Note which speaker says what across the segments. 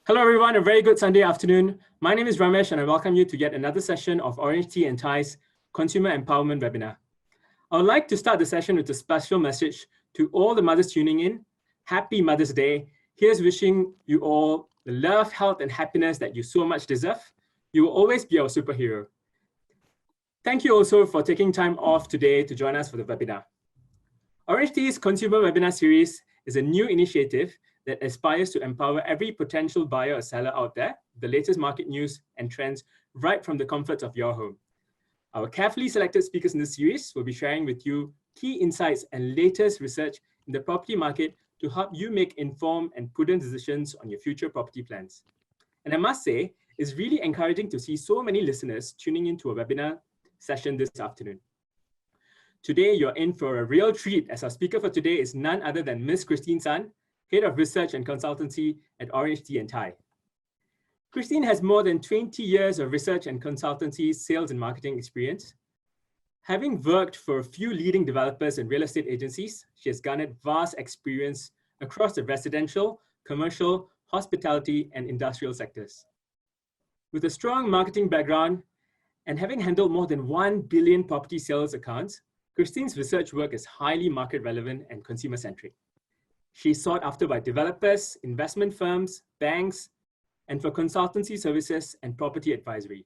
Speaker 1: Hello everyone, a very good Sunday afternoon. My name is Ramesh and I welcome you to yet another session of Orange Tea and Tie's Consumer Empowerment Webinar. I would like to start the session with a special message to all the mothers tuning in. Happy Mother's Day. Here's wishing you all the love, health and happiness that you so much deserve. You will always be our superhero. Thank you also for taking time off today to join us for the webinar. Orange Tea's Consumer Webinar Series is a new initiative that aspires to empower every potential buyer or seller out there, the latest market news and trends right from the comfort of your home. Our carefully selected speakers in this series will be sharing with you key insights and latest research in the property market to help you make informed and prudent decisions on your future property plans. And I must say, it's really encouraging to see so many listeners tuning into a webinar session this afternoon. Today, you're in for a real treat as our speaker for today is none other than Ms. Christine Sun, Head of Research and Consultancy at Orange Tea and Tie. Christine has more than 20 years of research and consultancy, sales and marketing experience. Having worked for a few leading developers and real estate agencies, she has garnered vast experience across the residential, commercial, hospitality, and industrial sectors. With a strong marketing background and having handled more than 1 billion property sales accounts, Christine's research work is highly market relevant and consumer-centric. She's sought after by developers, investment firms, banks, and for consultancy services and property advisory.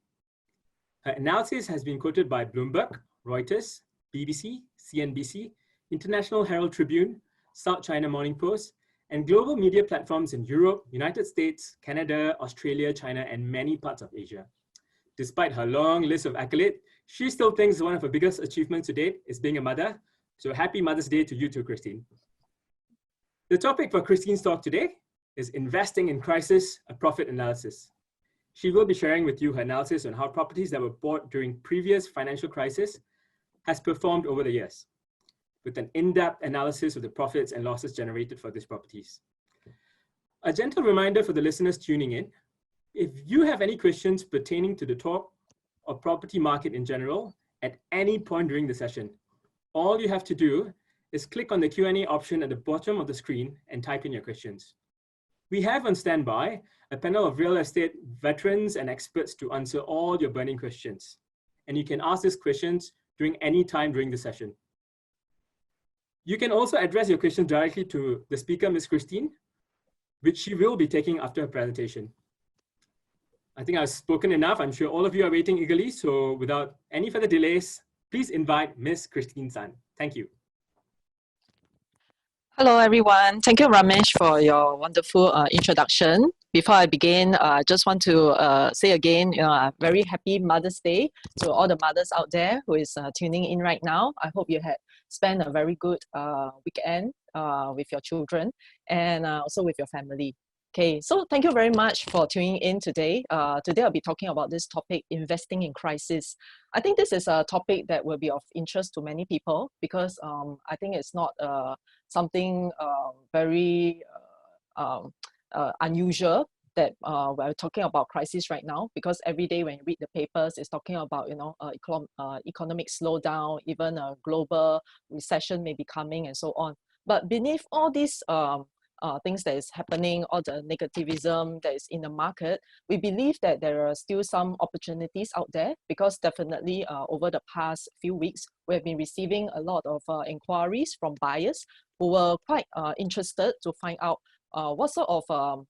Speaker 1: Her analysis has been quoted by Bloomberg, Reuters, BBC, CNBC, International Herald Tribune, South China Morning Post, and global media platforms in Europe, United States, Canada, Australia, China, and many parts of Asia. Despite her long list of accolades, she still thinks one of her biggest achievements to date is being a mother. So happy Mother's Day to you too, Christine. The topic for Christine's talk today is investing in crisis, a profit analysis. She will be sharing with you her analysis on how properties that were bought during previous financial crisis has performed over the years, with an in-depth analysis of the profits and losses generated for these properties. A gentle reminder for the listeners tuning in, if you have any questions pertaining to the talk or property market in general at any point during the session, all you have to do is click on the Q&A option at the bottom of the screen and type in your questions. We have on standby a panel of real estate veterans and experts to answer all your burning questions. And you can ask these questions during any time during the session. You can also address your questions directly to the speaker, Ms. Christine, which she will be taking after her presentation. I think I've spoken enough. I'm sure all of you are waiting eagerly. So without any further delays, please invite Ms. Christine Sun. Thank you.
Speaker 2: Hello, everyone. Thank you, Ramesh, for your wonderful introduction. Before I begin, I just want to say again, a very happy Mother's Day to all the mothers out there who is tuning in right now. I hope you had spent a very good weekend with your children and also with your family. Okay, so thank you very much for tuning in today. Today I'll be talking about this topic, investing in crisis. I think this is a topic that will be of interest to many people because I think it's not something very unusual that we're talking about crisis right now, because every day when you read the papers, it's talking about economic slowdown, even a global recession may be coming and so on. But beneath all these things that is happening, all the negativism that is in the market, we believe that there are still some opportunities out there, because definitely over the past few weeks, we have been receiving a lot of inquiries from buyers who were quite interested to find out what sort of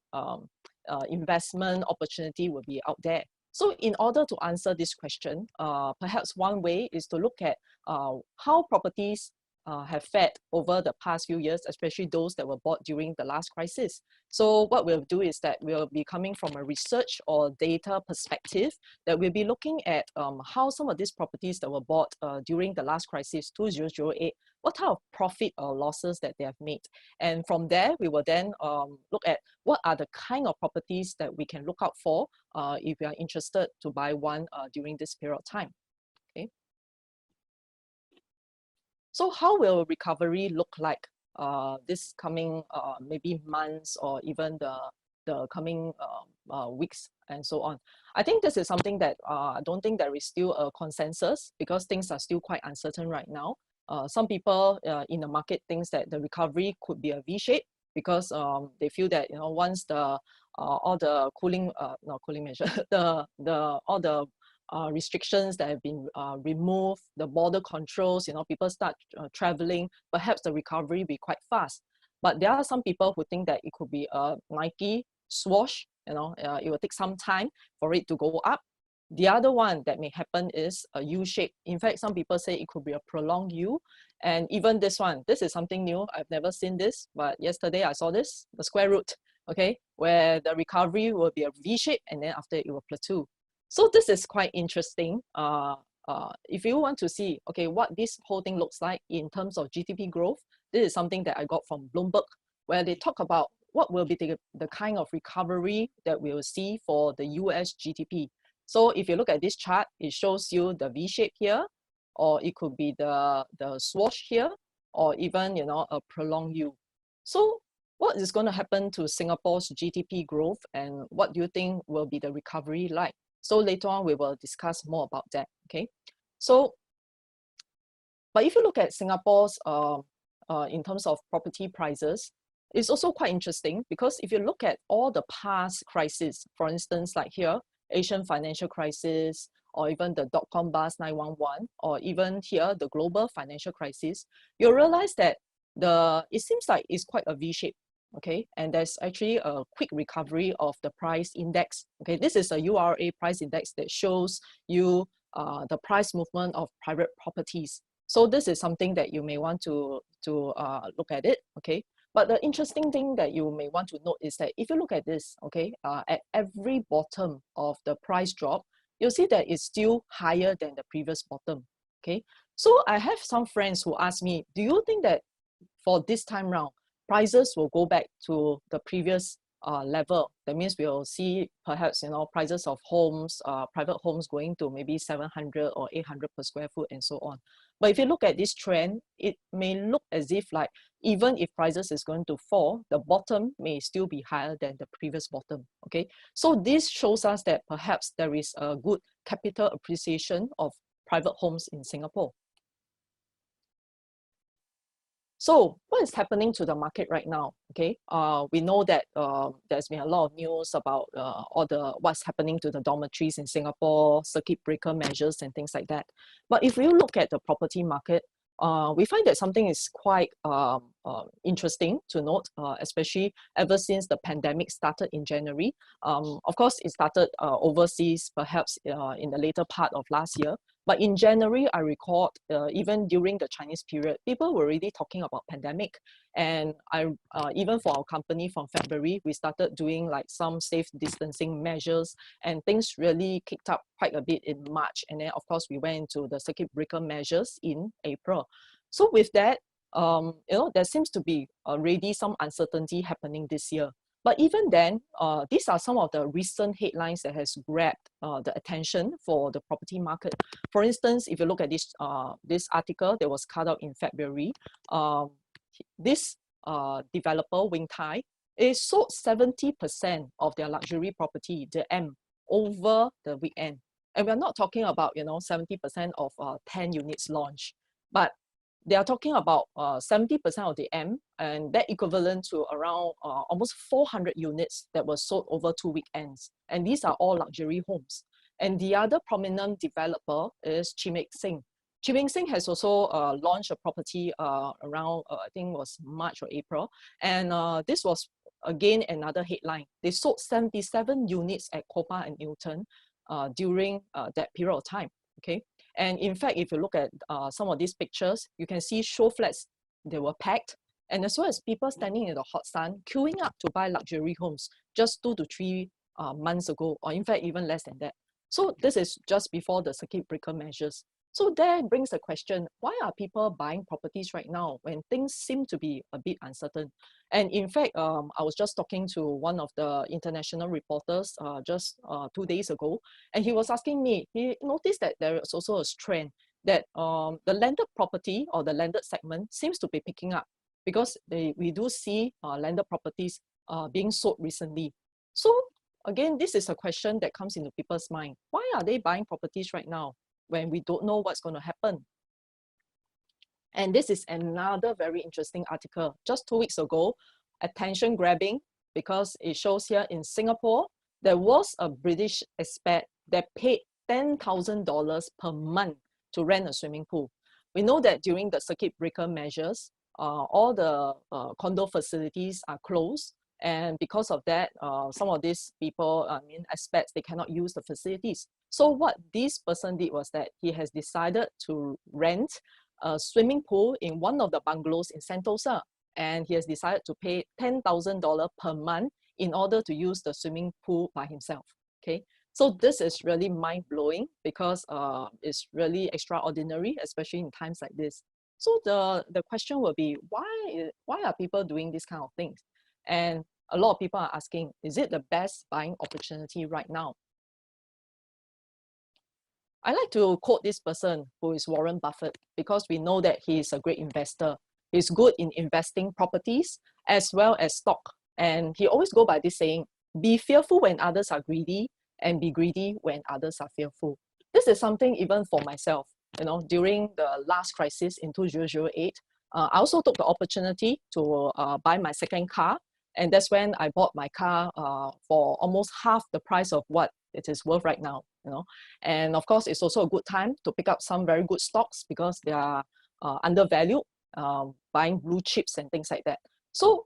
Speaker 2: investment opportunity will be out there. So in order to answer this question, perhaps one way is to look at how properties have fared over the past few years, especially those that were bought during the last crisis. So what we'll do is that we'll be coming from a research or data perspective, that we'll be looking at how some of these properties that were bought during the last crisis, 2008, what type of profit or losses that they have made. And from there, we will then look at what are the kind of properties that we can look out for if we are interested to buy one during this period of time. So how will recovery look like this coming maybe months or even the coming weeks and so on? I think this is something that I don't think there is still a consensus, because things are still quite uncertain right now. Some people in the market thinks that the recovery could be a V-shape, because they feel that once the all the cooling, not cooling measure, all the restrictions that have been removed, the border controls, people start traveling, perhaps the recovery be quite fast. But there are some people who think that it could be a Nike swoosh, it will take some time for it to go up. The other one that may happen is a U shape. In fact, some people say it could be a prolonged U. And even this one, this is something new. I've never seen this, but yesterday I saw this, the square root, okay, where the recovery will be a V shape and then after it will plateau. So this is quite interesting. If you want to see, okay, what this whole thing looks like in terms of GDP growth, this is something that I got from Bloomberg, where they talk about what will be the kind of recovery that we will see for the US GDP. So if you look at this chart, it shows you the V shape here, or it could be the swoosh here, or even, a prolonged U. So what is going to happen to Singapore's GDP growth, and what do you think will be the recovery like? So later on, we will discuss more about that, okay? So, but if you look at Singapore's, in terms of property prices, it's also quite interesting because if you look at all the past crises, for instance, like here, Asian financial crisis, or even the dot-com bust 911, or even here, the global financial crisis, you'll realize that it seems like it's quite a V shape, okay? And there's actually a quick recovery of the price index, okay? This is a URA price index that shows you the price movement of private properties. So this is something that you may want to look at it, okay? But the interesting thing that you may want to note is that if you look at this, okay, at every bottom of the price drop, you'll see that it's still higher than the previous bottom, okay? So I have some friends who ask me, do you think that for this time round, prices will go back to the previous level? That means we'll see perhaps, prices of homes, private homes going to maybe 700 or 800 per square foot and so on. But if you look at this trend, it may look as if like, even if prices is going to fall, the bottom may still be higher than the previous bottom, okay? So this shows us that perhaps there is a good capital appreciation of private homes in Singapore. So what is happening to the market right now? Okay, we know that there's been a lot of news about what's happening to the dormitories in Singapore, circuit breaker measures and things like that. But if we look at the property market, we find that something is quite interesting to note, especially ever since the pandemic started in January. Of course, it started overseas, perhaps in the later part of last year. But in January, I recall, even during the Chinese period, people were already talking about pandemic. And even for our company from February, we started doing like some safe distancing measures, and things really kicked up quite a bit in March. And then of course, we went into the circuit breaker measures in April. So with that, there seems to be already some uncertainty happening this year. But even then, these are some of the recent headlines that has grabbed the attention for the property market. For instance, if you look at this article that was cut out in February, this developer, Wing Tai, is sold 70% of their luxury property, the M, over the weekend. And we're not talking about 70% of 10 units launch, but they are talking about 70% of the M, and that equivalent to around almost 400 units that were sold over 2 weekends. And these are all luxury homes. And the other prominent developer is Chee Mek Sing. Chee Mek Sing has also launched a property around, I think it was March or April. And this was, again, another headline. They sold 77 units at Copa and Newton during that period of time, okay? And in fact, if you look at some of these pictures, you can see show flats, they were packed, and as well as people standing in the hot sun, queuing up to buy luxury homes just 2 to 3 months ago, or in fact, even less than that. So this is just before the circuit breaker measures. So that brings the question, why are people buying properties right now when things seem to be a bit uncertain? And in fact, I was just talking to one of the international reporters just 2 days ago, and he was asking me, he noticed that there is also a trend that the landed property or the landed segment seems to be picking up, because we do see landed properties being sold recently. So again, this is a question that comes into people's mind. Why are they buying properties right now when we don't know what's going to happen? And this is another very interesting article. Just 2 weeks ago, attention grabbing, because it shows here in Singapore, there was a British expat that paid $10,000 per month to rent a swimming pool. We know that during the circuit breaker measures, all the condo facilities are closed. And because of that, some of these people, expats, they cannot use the facilities. So what this person did was that he has decided to rent a swimming pool in one of the bungalows in Sentosa. And he has decided to pay $10,000 per month in order to use the swimming pool by himself. Okay, so this is really mind-blowing because it's really extraordinary, especially in times like this. So the question will be, why are people doing this kind of things? And a lot of people are asking, is it the best buying opportunity right now? I like to quote this person, who is Warren Buffett, because we know that he is a great investor. He's good in investing properties as well as stock. And he always go by this saying, be fearful when others are greedy and be greedy when others are fearful. This is something even for myself. You know, during the last crisis in 2008, I also took the opportunity to buy my second car. And that's when I bought my car for almost half the price of what it is worth right now. You know, and of course, it's also a good time to pick up some very good stocks because they are undervalued, buying blue chips and things like that. So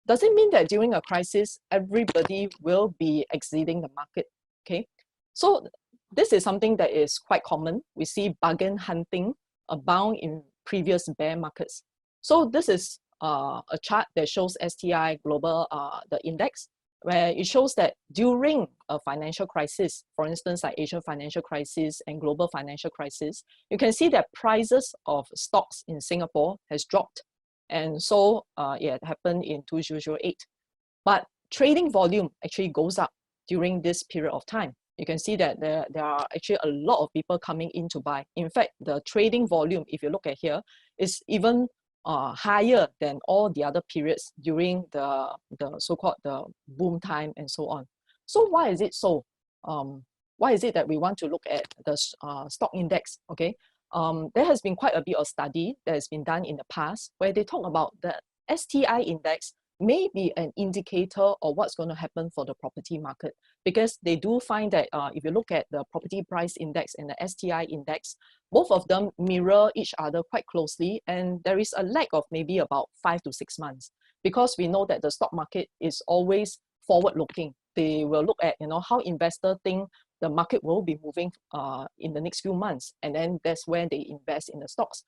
Speaker 2: does it mean that during a crisis, everybody will be exiting the market? Okay, so this is something that is quite common. We see bargain hunting abound in previous bear markets. So this is a chart that shows STI Global, the index, where it shows that during a financial crisis, for instance, like Asian financial crisis and global financial crisis, you can see that prices of stocks in Singapore has dropped. And so it happened in 2008. But trading volume actually goes up during this period of time. You can see that there are actually a lot of people coming in to buy. In fact, the trading volume, if you look at here, is even higher than all the other periods during the so-called the boom time and so on. So why is it so? Why is it that we want to look at the stock index? Okay, there has been quite a bit of study that has been done in the past where they talk about the STI index may be an indicator of what's going to happen for the property market, because they do find that if you look at the property price index and the STI index, both of them mirror each other quite closely, and there is a lag of maybe about 5 to 6 months, because we know that the stock market is always forward looking. They will look at, you know, how investors think the market will be moving in the next few months, and then that's when they invest in the stocks.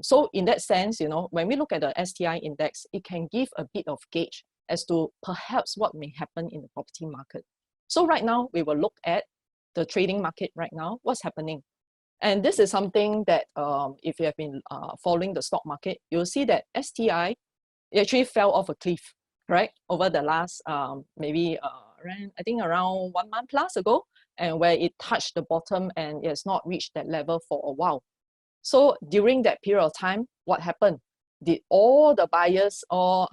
Speaker 2: So in that sense, you know, when we look at the STI index, it can give a bit of gauge as to perhaps what may happen in the property market. So right now, we will look at the trading market right now, what's happening. And this is something that if you have been following the stock market, you'll see that STI actually fell off a cliff, right? Over the last maybe around 1 month plus ago, and where it touched the bottom and it has not reached that level for a while. So during that period of time, what happened? Did all the buyers all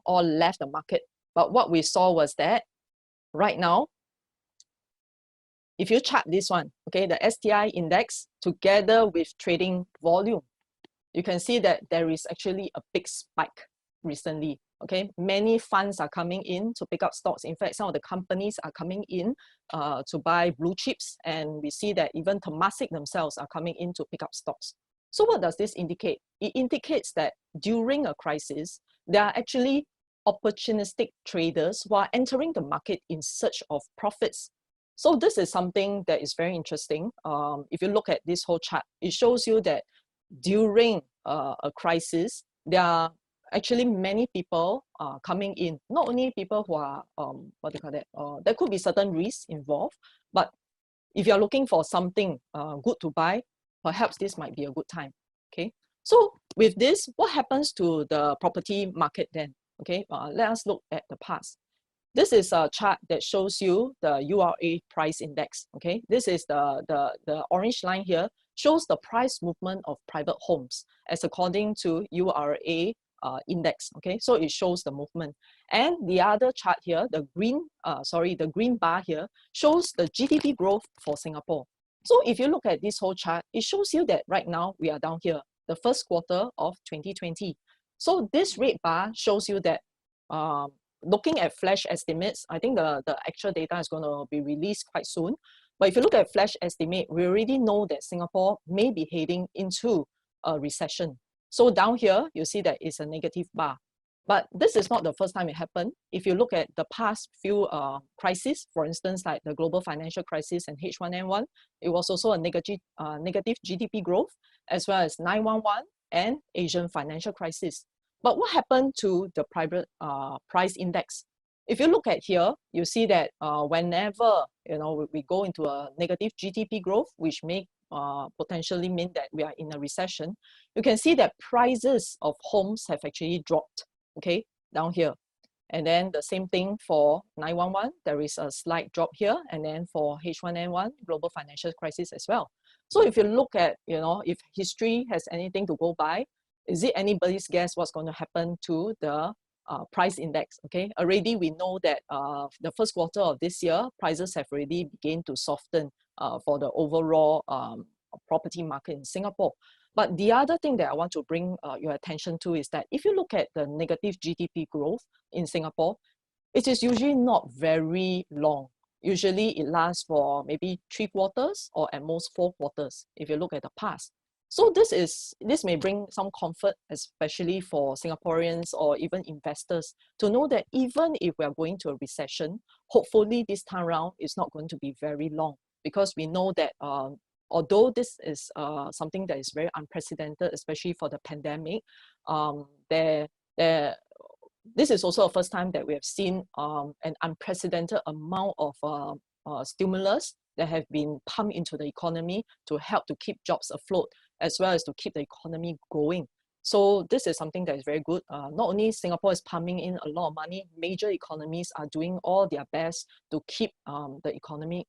Speaker 2: left the market? But what we saw was that right now, if you chart this one, okay, the STI index together with trading volume, you can see that there is actually a big spike recently. Okay, many funds are coming in to pick up stocks. In fact, some of the companies are coming in to buy blue chips, and we see that even Temasek themselves are coming in to pick up stocks. So what does this indicate? It indicates that during a crisis, there are actually opportunistic traders who are entering the market in search of profits. So this is something that is very interesting. If you look at this whole chart, it shows you that during a crisis, there are actually many people coming in, not only people who are, there could be certain risks involved, but if you're looking for something good to buy, perhaps this might be a good time, okay? So with this, what happens to the property market then? Okay, let us look at the past. This is a chart that shows you the URA price index, okay? This is the orange line here, shows the price movement of private homes as according to URA index, okay? So it shows the movement. And the other chart here, the green bar here, shows the GDP growth for Singapore. So if you look at this whole chart, it shows you that right now we are down here, the first quarter of 2020. So this red bar shows you that looking at flash estimates, I think the actual data is going to be released quite soon. But if you look at flash estimate, we already know that Singapore may be heading into a recession. So down here, you see that it's a negative bar. But this is not the first time it happened. If you look at the past few crises, for instance, like the global financial crisis and H1N1, it was also a negative GDP growth, as well as 911 and Asian financial crisis. But what happened to the private price index? If you look at here, you see that whenever we go into a negative GDP growth, which may potentially mean that we are in a recession, you can see that prices of homes have actually dropped, okay, down here. And then the same thing for 911, there is a slight drop here, and then for H1N1, global financial crisis as well. So if you look at, if history has anything to go by, is it anybody's guess what's going to happen to the price index? Okay, already we know that the first quarter of this year, prices have already begun to soften for the overall property market in Singapore. But the other thing that I want to bring your attention to is that if you look at the negative GDP growth in Singapore, it is usually not very long. Usually it lasts for maybe 3 quarters or at most 4 quarters if you look at the past. So this may bring some comfort, especially for Singaporeans or even investors, to know that even if we are going to a recession, hopefully this time around is not going to be very long, because we know that although this is something that is very unprecedented, especially for the pandemic, this is also a first time that we have seen an unprecedented amount of stimulus that have been pumped into the economy to help to keep jobs afloat, as well as to keep the economy going. So this is something that is very good. Not only Singapore is pumping in a lot of money, major economies are doing all their best to keep the economy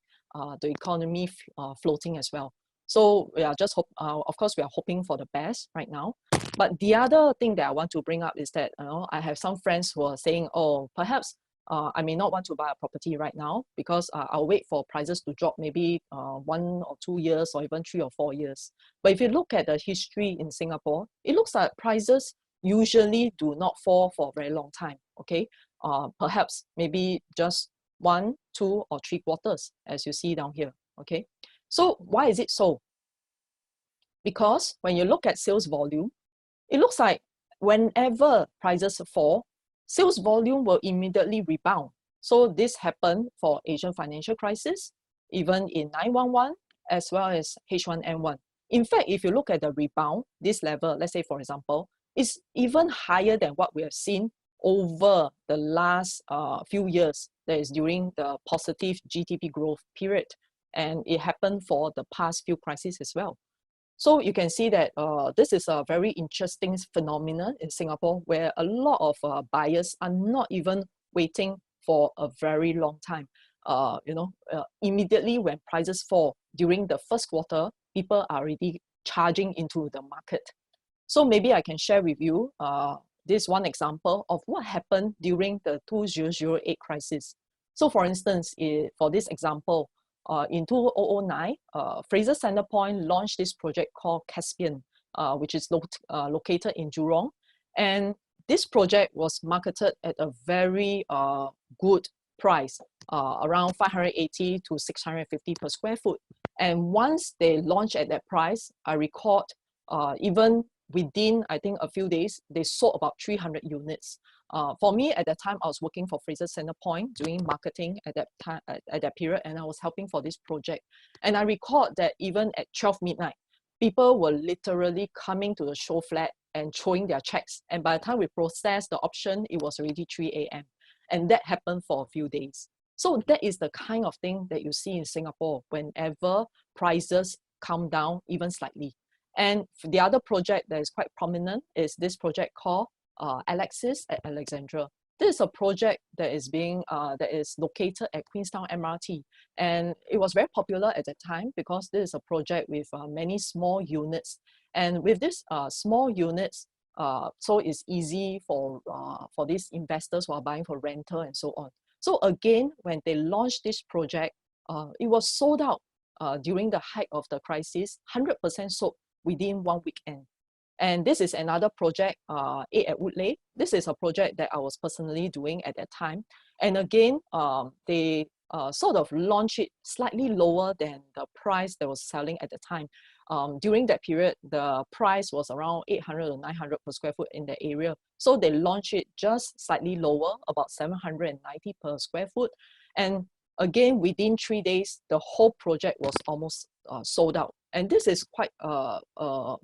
Speaker 2: floating as well. So we are just of course we are hoping for the best right now. But the other thing that I want to bring up is that I have some friends who are saying, oh, perhaps I may not want to buy a property right now because I'll wait for prices to drop maybe 1 or 2 years or even 3 or 4 years. But if you look at the history in Singapore, it looks like prices usually do not fall for a very long time, okay? Perhaps maybe just 1, 2, or 3 quarters, as you see down here, okay? So why is it so? Because when you look at sales volume, it looks like whenever prices fall, sales volume will immediately rebound. So this happened for Asian financial crisis, even in 911, as well as H1N1. In fact, if you look at the rebound, this level, let's say for example, is even higher than what we have seen over the last few years, that is during the positive GDP growth period. And it happened for the past few crises as well. So you can see that this is a very interesting phenomenon in Singapore, where a lot of buyers are not even waiting for a very long time. Immediately when prices fall during the first quarter, people are already charging into the market. So maybe I can share with you this one example of what happened during the 2008 crisis. So for instance, for this example, in 2009, Fraser Centrepoint launched this project called Caspian, which is located in Jurong. And this project was marketed at a very good price, around 580 to 650 per square foot. And once they launched at that price, I record even within, I think, a few days, they sold about 300 units. For me, at that time, I was working for Fraser Centrepoint, doing marketing at that time, at that period, and I was helping for this project. And I record that even at 12 midnight, people were literally coming to the show flat and throwing their checks. And by the time we processed the option, it was already 3 a.m. And that happened for a few days. So that is the kind of thing that you see in Singapore whenever prices come down even slightly. And the other project that is quite prominent is this project called Alexis at Alexandra. This is a project that is located at Queenstown MRT, and it was very popular at that time because this is a project with many small units, and with this small units, so it's easy for these investors who are buying for rental and so on. So again, when they launched this project, it was sold out during the height of the crisis, 100% sold within 1 weekend. And this is another project, 8 at Woodleigh. This is a project that I was personally doing at that time. And again, they sort of launched it slightly lower than the price that was selling at the time. During that period, the price was around 800 or 900 per square foot in the area. So they launched it just slightly lower, about 790 per square foot. And again, within 3 days, the whole project was almost sold out. And this is quite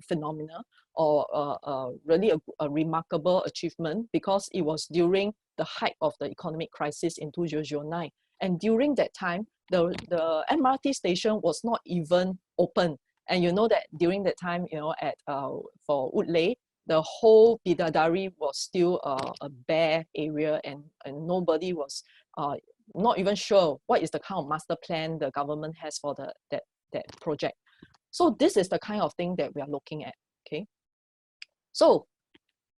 Speaker 2: phenomenal, or really a remarkable achievement, because it was during the height of the economic crisis in 2009. And during that time, the MRT station was not even open. And you know that during that time, you know, for Woodleigh, the whole Bidadari was still a bare area, and nobody was not even sure what is the kind of master plan the government has for that project. So this is the kind of thing that we are looking at, okay? So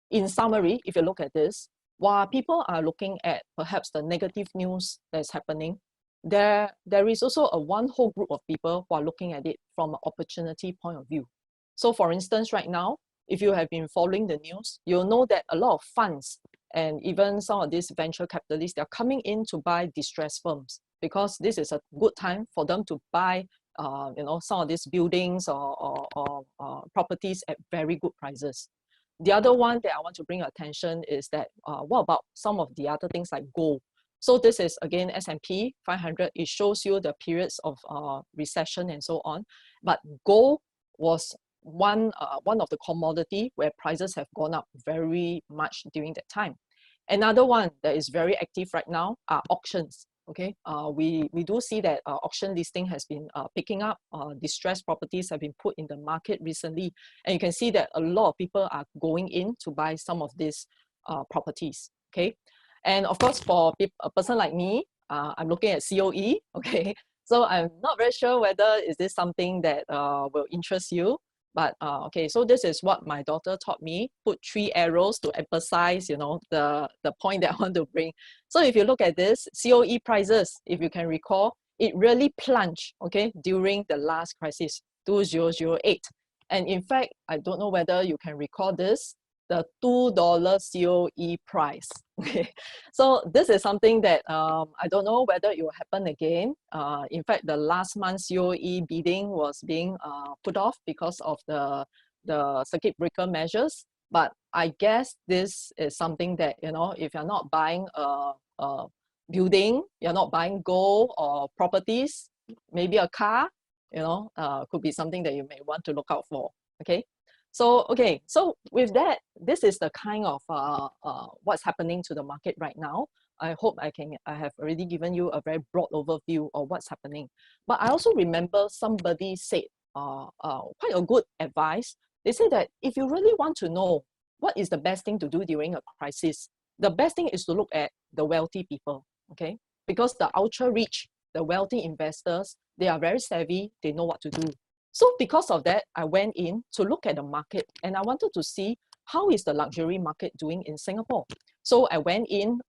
Speaker 2: in summary, if you look at this, while people are looking at perhaps the negative news that's happening, there is also one whole group of people who are looking at it from an opportunity point of view. So for instance, right now, if you have been following the news, you'll know that a lot of funds and even some of these venture capitalists, they're coming in to buy distressed firms, because this is a good time for them to buy you know, some of these buildings or properties at very good prices. The other one that I want to bring attention is that what about some of the other things like gold? So this is again S&P 500. It shows you the periods of recession and so on. But gold was one of the commodity where prices have gone up very much during that time. Another one that is very active right now are auctions. Okay, we do see that auction listing has been picking up. Distressed properties have been put in the market recently, and you can see that a lot of people are going in to buy some of these properties. Okay, and of course, for a person like me, I'm looking at COE. Okay, so I'm not very sure whether is this something that will interest you. But okay, so this is what my daughter taught me. Put 3 arrows to emphasize, you know, the point that I want to bring. So if you look at this, COE prices, if you can recall, it really plunged, okay, during the last crisis, 2008. And in fact, I don't know whether you can recall this, the $2 COE price. Okay, so this is something that I don't know whether it will happen again. In fact, the last month's COE bidding was being put off because of the circuit breaker measures. But I guess this is something that, you know, if you're not buying a building, you're not buying gold or properties, maybe a car, you know, could be something that you may want to look out for. Okay. So, okay, so with that, this is the kind of what's happening to the market right now. I hope I have already given you a very broad overview of what's happening. But I also remember somebody said quite a good advice. They said that if you really want to know what is the best thing to do during a crisis, the best thing is to look at the wealthy people, okay? Because the ultra rich, the wealthy investors, they are very savvy, they know what to do. So because of that, I went in to look at the market, and I wanted to see how is the luxury market doing in Singapore. So I went in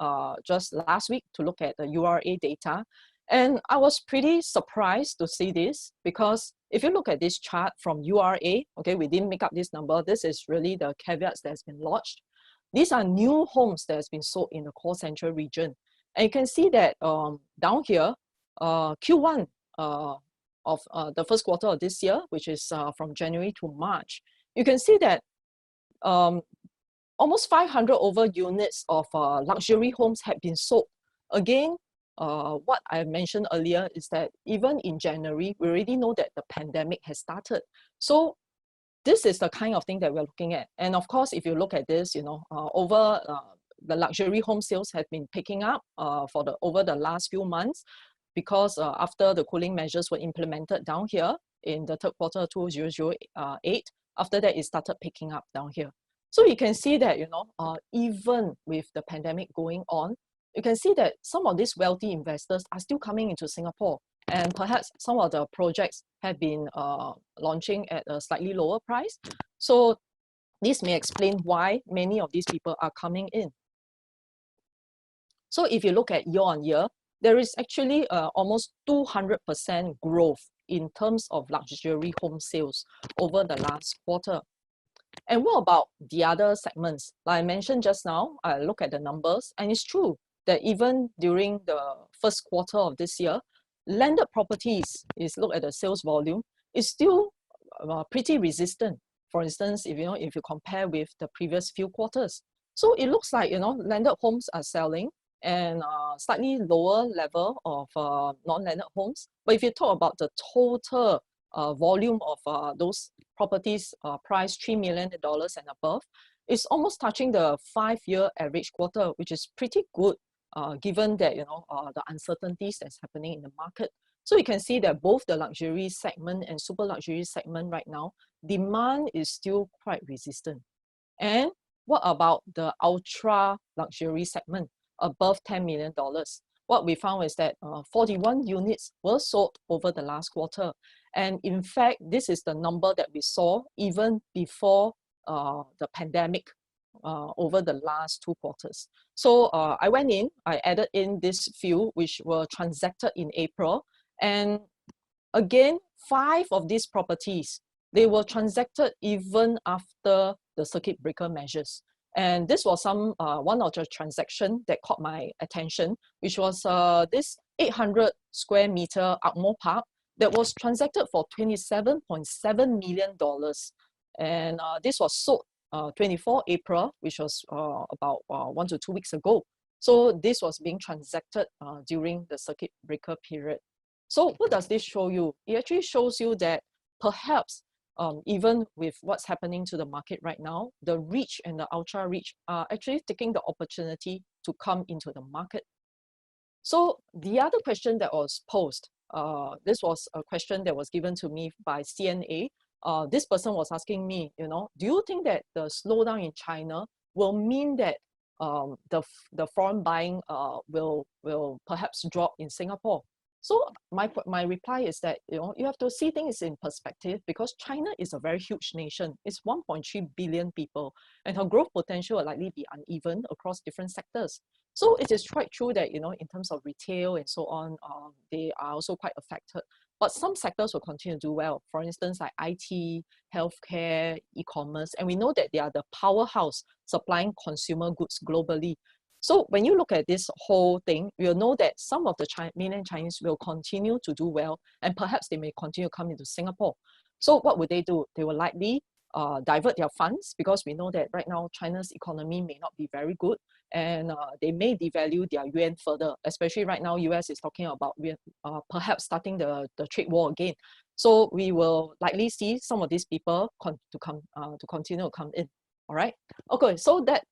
Speaker 2: just last week to look at the URA data, and I was pretty surprised to see this, because if you look at this chart from URA, okay, we didn't make up this number. This is really the caveats that has been lodged. These are new homes that has been sold in the core central region. And you can see that down here, Q1 of the first quarter of this year, which is from January to March, you can see that almost 500 over units of luxury homes have been sold. Again, what I mentioned earlier is that even in January, we already know that the pandemic has started. So this is the kind of thing that we're looking at. And of course, if you look at this, you know, over the luxury home sales have been picking up over the last few months, because after the cooling measures were implemented down here in the third quarter of 2008, after that, it started picking up down here. So you can see that, you know, even with the pandemic going on, you can see that some of these wealthy investors are still coming into Singapore. And perhaps some of the projects have been launching at a slightly lower price. So this may explain why many of these people are coming in. So if you look at year on year, there is actually almost 200% growth in terms of luxury home sales over the last quarter. And what about the other segments? Like I mentioned just now, I look at the numbers, and it's true that even during the first quarter of this year, landed properties, is look at the sales volume, is still pretty resistant. For instance, if you compare with the previous few quarters. So it looks like, landed homes are selling, and slightly lower level of non-landed homes. But if you talk about the total volume of those properties priced $3 million and above, it's almost touching the 5-year average quarter, which is pretty good given that the uncertainties that's happening in the market. So you can see that both the luxury segment and super luxury segment right now, demand is still quite resistant. And what about the ultra luxury segment above $10 million? What we found is that 41 units were sold over the last quarter. And in fact, this is the number that we saw even before the pandemic over the last 2 quarters. So I went in, I added in this few which were transacted in April. And again, 5 of these properties, they were transacted even after the circuit breaker measures. And this was one of the transactions that caught my attention, which was this 800 square meter Ardmore Park that was transacted for $27.7 million. And this was sold 24 April, which was about 1 to 2 weeks ago. So this was being transacted during the circuit breaker period. So what does this show you? It actually shows you that perhaps even with what's happening to the market right now, the rich and the ultra rich are actually taking the opportunity to come into the market. So the other question that was posed, this was a question that was given to me by CNA. This person was asking me, do you think that the slowdown in China will mean that the foreign buying will perhaps drop in Singapore? So my reply is that you have to see things in perspective, because China is a very huge nation. It's 1.3 billion people, and her growth potential will likely be uneven across different sectors. So it is quite true that in terms of retail and so on, they are also quite affected. But some sectors will continue to do well. For instance, like IT, healthcare, e-commerce, and we know that they are the powerhouse supplying consumer goods globally. So when you look at this whole thing, you'll know that some of the mainland Chinese will continue to do well, and perhaps they may continue to come into Singapore. So what would they do? They will likely divert their funds, because we know that right now China's economy may not be very good, and they may devalue their yuan further, especially right now US is talking about perhaps starting the trade war again. So we will likely see some of these people to continue to come in. All right. Okay, so that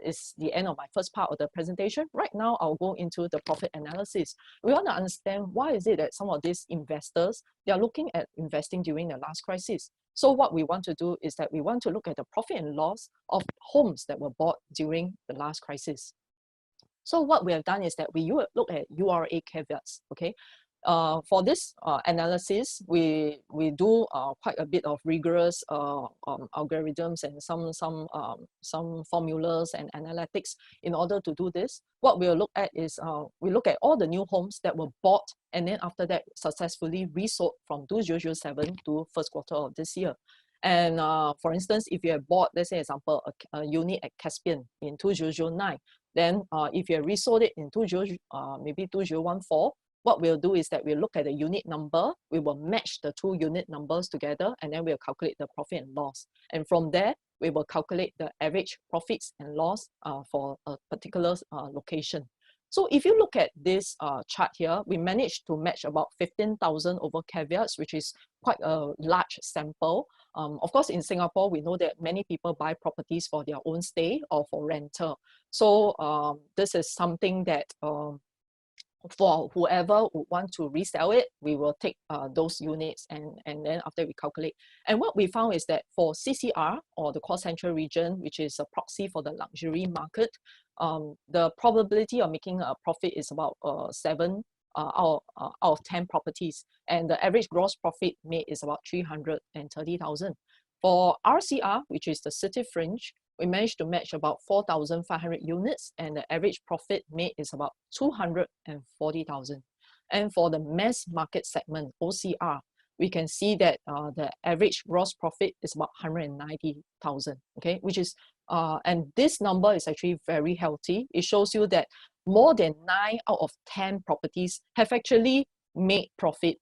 Speaker 2: is the end of my first part of the presentation. Right now, I'll go into the profit analysis. We want to understand why is it that some of these investors, they are looking at investing during the last crisis. So what we want to do is that we want to look at the profit and loss of homes that were bought during the last crisis. So what we have done is that we look at URA caveats, okay? For this analysis, we do quite a bit of rigorous algorithms and some formulas and analytics in order to do this. What we'll look at is we look at all the new homes that were bought and then after that successfully resold from 2007 to first quarter of this year. And for instance, if you have bought, let's say example, a unit at Caspian in 2009, then if you have resold it in maybe 2014, what we'll do is that we'll look at the unit number, we will match the 2 unit numbers together, and then we'll calculate the profit and loss. And from there, we will calculate the average profits and loss for a particular location. So if you look at this chart here, we managed to match about 15,000 over caveats, which is quite a large sample. Of course, in Singapore, we know that many people buy properties for their own stay or for rental. So this is something that for whoever would want to resell it, we will take those units and then after we calculate. And what we found is that for CCR, or the Core Central Region, which is a proxy for the luxury market, the probability of making a profit is about 7 out of 10 properties. And the average gross profit made is about 330,000. For RCR, which is the city fringe, we managed to match about 4,500 units, and the average profit made is about 240,000. And for the mass market segment, OCR, we can see that the average gross profit is about 190,000, okay, which is, and this number is actually very healthy. It shows you that more than 9 out of 10 properties have actually made profit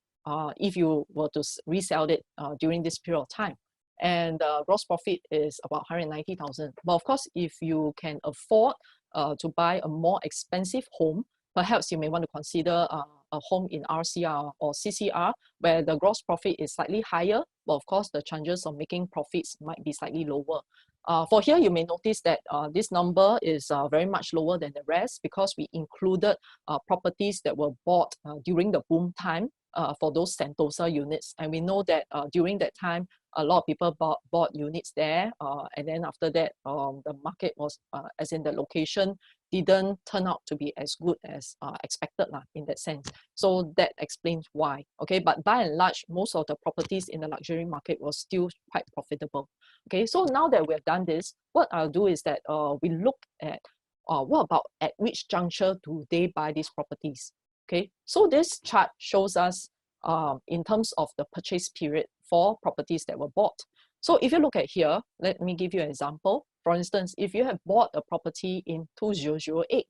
Speaker 2: if you were to resell it during this period of time. And gross profit is about 190,000. But of course, if you can afford to buy a more expensive home, perhaps you may want to consider a home in RCR or CCR, where the gross profit is slightly higher, but of course the chances of making profits might be slightly lower. For here, you may notice that this number is very much lower than the rest because we included properties that were bought during the boom time for those Sentosa units. And we know that during that time, a lot of people bought units there. And then after that, the market was, as in the location, didn't turn out to be as good as expected in that sense. So that explains why. Okay, but by and large, most of the properties in the luxury market was still quite profitable. Okay, so now that we have done this, what I'll do is that we look at what about at which juncture do they buy these properties? Okay, so this chart shows us in terms of the purchase period for properties that were bought. So if you look at here, let me give you an example. For instance, if you have bought a property in 2008,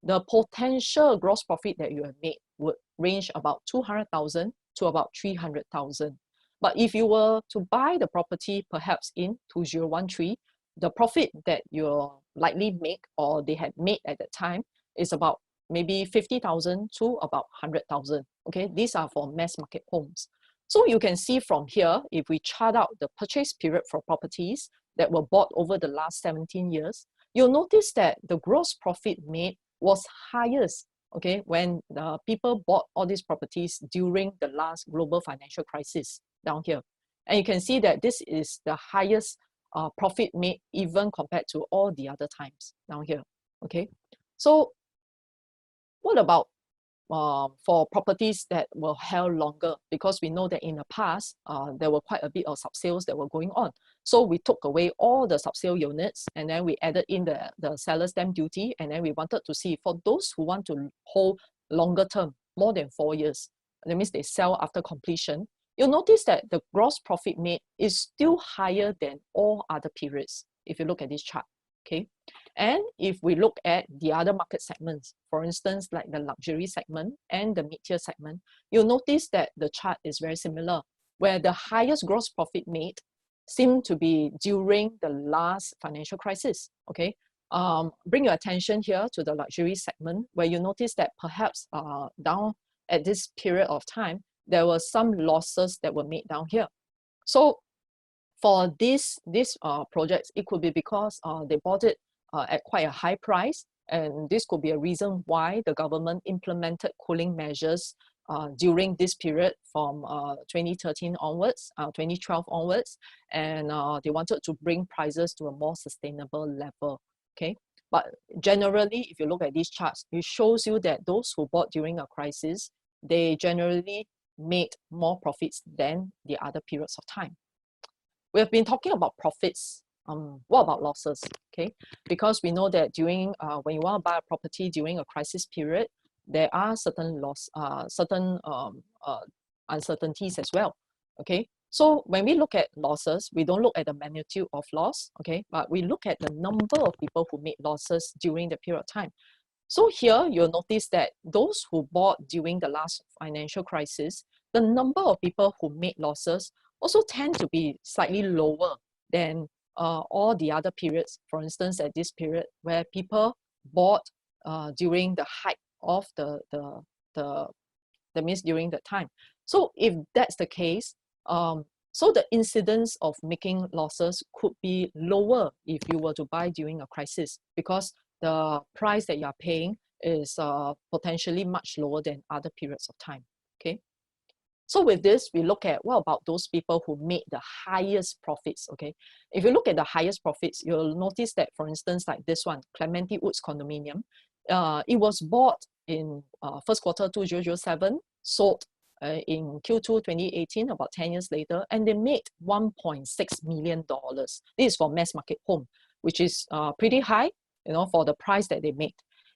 Speaker 2: the potential gross profit that you have made would range about 200,000 to about 300,000. But if you were to buy the property perhaps in 2013, the profit that you'll likely make or they had made at that time is about maybe 50,000 to about 100,000. Okay, these are for mass market homes. So you can see from here, if we chart out the purchase period for properties that were bought over the last 17 years, you'll notice that the gross profit made was highest, okay, when the people bought all these properties during the last global financial crisis down here. And you can see that this is the highest profit made even compared to all the other times down here, okay. So what about for properties that were held longer? Because we know that in the past, there were quite a bit of sub-sales that were going on. So we took away all the sub-sale units and then we added in the seller's stamp duty. And then we wanted to see for those who want to hold longer term, more than 4 years, that means they sell after completion, you'll notice that the gross profit made is still higher than all other periods, if you look at this chart, okay? And if we look at the other market segments, for instance, like the luxury segment and the mid-tier segment, you'll notice that the chart is very similar, where the highest gross profit made seemed to be during the last financial crisis, okay? Bring your attention here to the luxury segment, where you notice that perhaps down at this period of time, there were some losses that were made down here. So for these projects, it could be because they bought it at quite a high price, and this could be a reason why the government implemented cooling measures during this period from 2013 onwards, 2012 onwards, and they wanted to bring prices to a more sustainable level, okay? But generally, if you look at these charts, it shows you that those who bought during a crisis, they generally made more profits than the other periods of time. We have been talking about profits. What about losses? Okay, because we know that during when you want to buy a property during a crisis period, there are certain uncertainties as well. Okay, so when we look at losses, we don't look at the magnitude of loss, okay, but we look at the number of people who made losses during the period of time. So here you'll notice that those who bought during the last financial crisis, the number of people who made losses also tend to be slightly lower than all the other periods. For instance, at this period where people bought during the height of that means during that time. So if that's the case, so the incidence of making losses could be lower if you were to buy during a crisis, because the price that you're paying is potentially much lower than other periods of time, okay? So with this, we look at what about those people who made the highest profits, okay? If you look at the highest profits, you'll notice that, for instance, like this one, Clementi Woods Condominium, it was bought in first quarter 2007, sold in Q2 2018, about 10 years later, and they made $1.6 million. This is for mass market home, which is pretty high, you know, for the price that they made.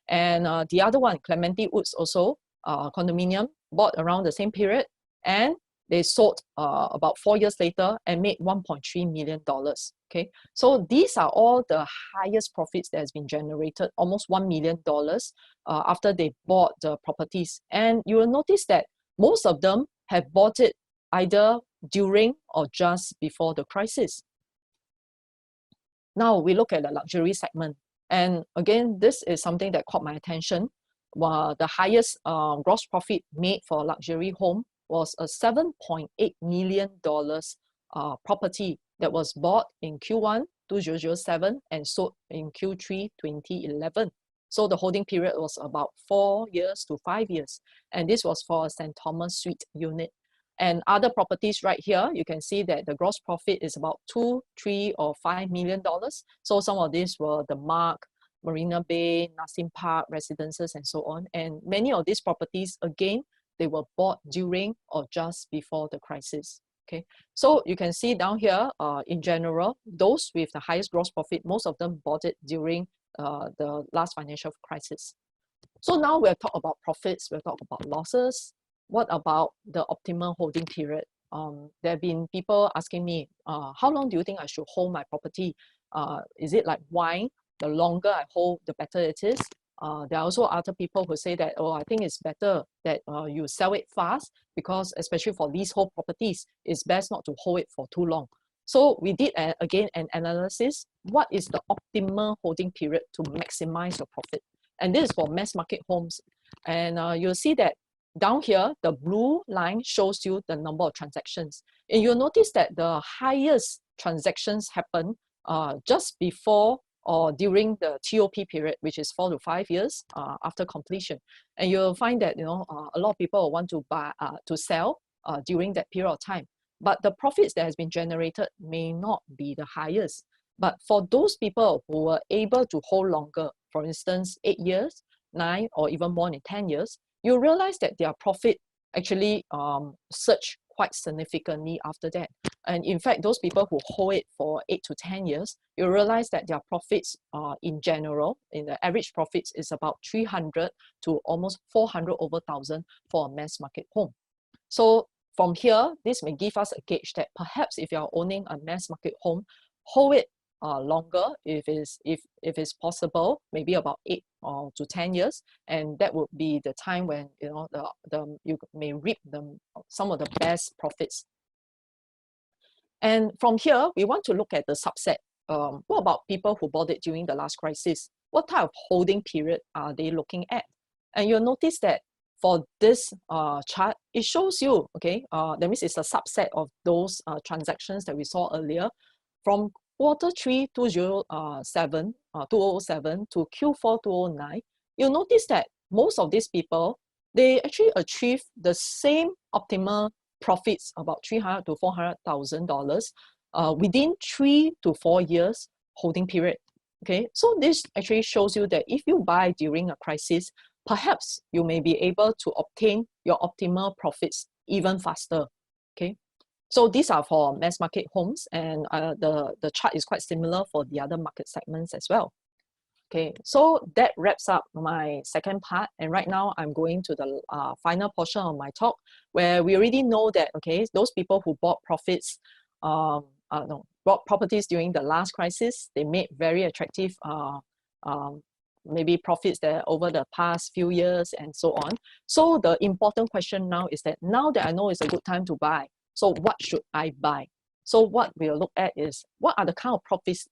Speaker 2: And the other one, Clementi Woods also, condominium, bought around the same period, and they sold about 4 years later and made $1.3 million. Okay, so these are all the highest profits that has been generated, almost $1 million after they bought the properties. And you will notice that most of them have bought it either during or just before the crisis. Now we look at the luxury segment. And again, this is something that caught my attention. The highest gross profit made for a luxury home was a $7.8 million property that was bought in Q1 2007 and sold in Q3 2011. So the holding period was about 4 years to 5 years. And this was for a St. Thomas suite unit. And other properties right here, you can see that the gross profit is about $2, $3, or $5 million. So some of these were the Mark, Marina Bay, Nassim Park residences, and so on. And many of these properties, again, they were bought during or just before the crisis. Okay, so you can see down here, in general, those with the highest gross profit, most of them bought it during the last financial crisis. So now we'll talk about profits, we'll talk about losses. What about the optimal holding period? There have been people asking me, how long do you think I should hold my property? Is it like wine? The longer I hold, the better it is. There are also other people who say that, oh, I think it's better that you sell it fast, because especially for leasehold properties, it's best not to hold it for too long. So we did, again, an analysis. What is the optimal holding period to maximize your profit? And this is for mass market homes. And you'll see that down here, the blue line shows you the number of transactions. And you'll notice that the highest transactions happen just before or during the TOP period, which is 4 to 5 years after completion. And you'll find that a lot of people want to buy to sell during that period of time. But the profits that has been generated may not be the highest. But for those people who were able to hold longer, for instance, 8 years, 9, or even more than 10 years, you realize that their profit actually surged quite significantly after that. And in fact, those people who hold it for 8 to 10 years, you realize that their profits in general, in the average profits, is about 300 to almost 400 over 1,000 for a mass market home. So from here, this may give us a gauge that perhaps if you're owning a mass market home, hold it longer if it's possible, maybe about 8 to 10 years, and that would be the time when you may reap some of the best profits. And from here, we want to look at the subset. What about people who bought it during the last crisis? What type of holding period are they looking at? And you'll notice that for this chart, it shows you, okay, that means it's a subset of those transactions that we saw earlier, from Q3 2007 to Q4 2009. You'll notice that most of these people, they actually achieve the same optimal profits, about $300,000 to $400,000 within 3 to 4 years holding period. Okay, so this actually shows you that if you buy during a crisis, perhaps you may be able to obtain your optimal profits even faster. Okay, so these are for mass market homes, and the chart is quite similar for the other market segments as well. Okay, so that wraps up my second part, and right now I'm going to the final portion of my talk, where we already know that, okay, those people who bought bought properties during the last crisis, they made very attractive maybe profits there over the past few years and so on. So the important question now is that, now that I know it's a good time to buy, so what should I buy? So what we'll look at is, what are the kind of properties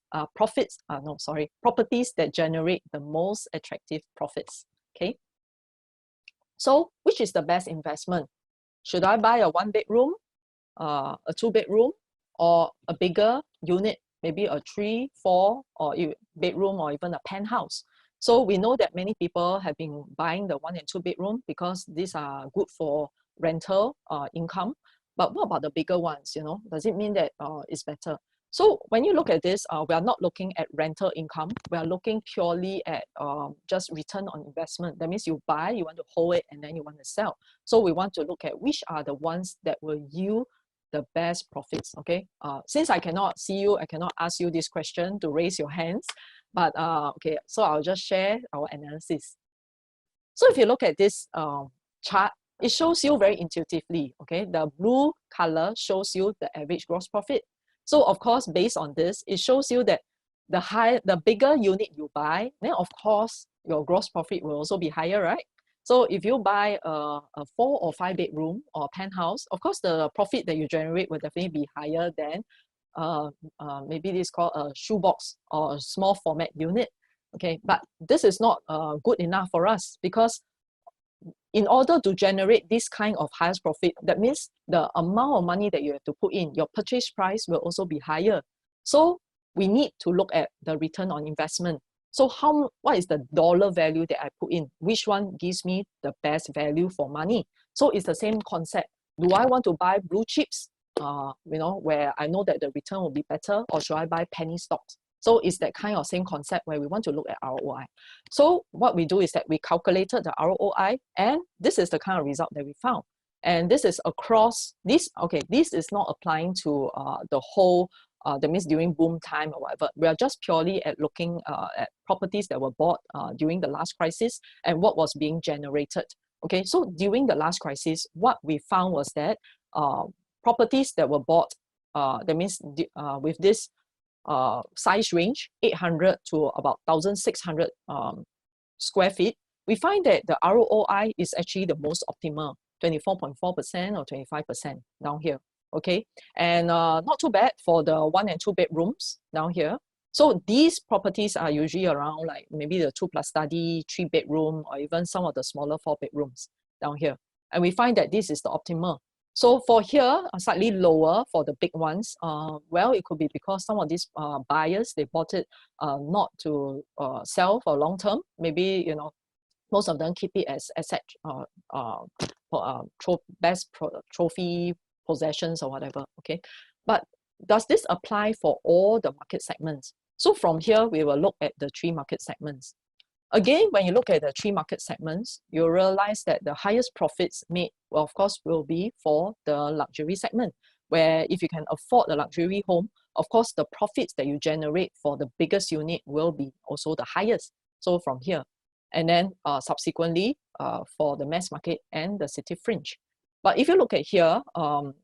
Speaker 2: that generate the most attractive profits, okay? So which is the best investment? Should I buy a 1-bedroom, a 2-bedroom, or a bigger unit, maybe a 3, 4, or bedroom, or even a penthouse? So we know that many people have been buying the 1 and 2 bedroom because these are good for rental income. But what about the bigger ones? Does it mean that it's better? So when you look at this, we are not looking at rental income. We are looking purely at just return on investment. That means you buy, you want to hold it, and then you want to sell. So we want to look at which are the ones that will yield the best profits, okay? Since I cannot see you, I cannot ask you this question to raise your hands. But okay, so I'll just share our analysis. So if you look at this chart, it shows you very intuitively, okay? The blue color shows you the average gross profit. So of course, based on this, it shows you that the bigger unit you buy, then of course, your gross profit will also be higher, right? So if you buy a 4 or 5 bedroom or penthouse, of course, the profit that you generate will definitely be higher than maybe this is called a shoebox or a small format unit. Okay, but this is not good enough for us, because in order to generate this kind of highest profit, that means the amount of money that you have to put in, your purchase price will also be higher. So we need to look at the return on investment. So what is the dollar value that I put in? Which one gives me the best value for money? So it's the same concept. Do I want to buy blue chips, where I know that the return will be better, or should I buy penny stocks? So it's that kind of same concept where we want to look at ROI. So what we do is that we calculated the ROI, and this is the kind of result that we found. And this is across this. Okay, this is not applying to the whole. That means during boom time or whatever. We are just purely at looking at properties that were bought during the last crisis and what was being generated. Okay, so during the last crisis, what we found was that properties that were bought, that means with this size range, 800 to about 1,600 square feet, we find that the ROI is actually the most optimal, 24.4% or 25% down here. Okay, and not too bad for the 1 and 2 bedrooms down here. So these properties are usually around like maybe the 2+ study, 3 bedroom, or even some of the smaller 4 bedrooms down here. And we find that this is the optimal. So for here, slightly lower for the big ones. Well, it could be because some of these buyers, they bought it not to sell for long term. Maybe, most of them keep it as asset, trophy possessions or whatever. Okay, but does this apply for all the market segments? So from here, we will look at the 3 market segments. Again, when you look at the 3 market segments, you'll realize that the highest profits made, well, of course, will be for the luxury segment, where if you can afford a luxury home, of course, the profits that you generate for the biggest unit will be also the highest. So from here, and then subsequently for the mass market and the city fringe. But if you look at here,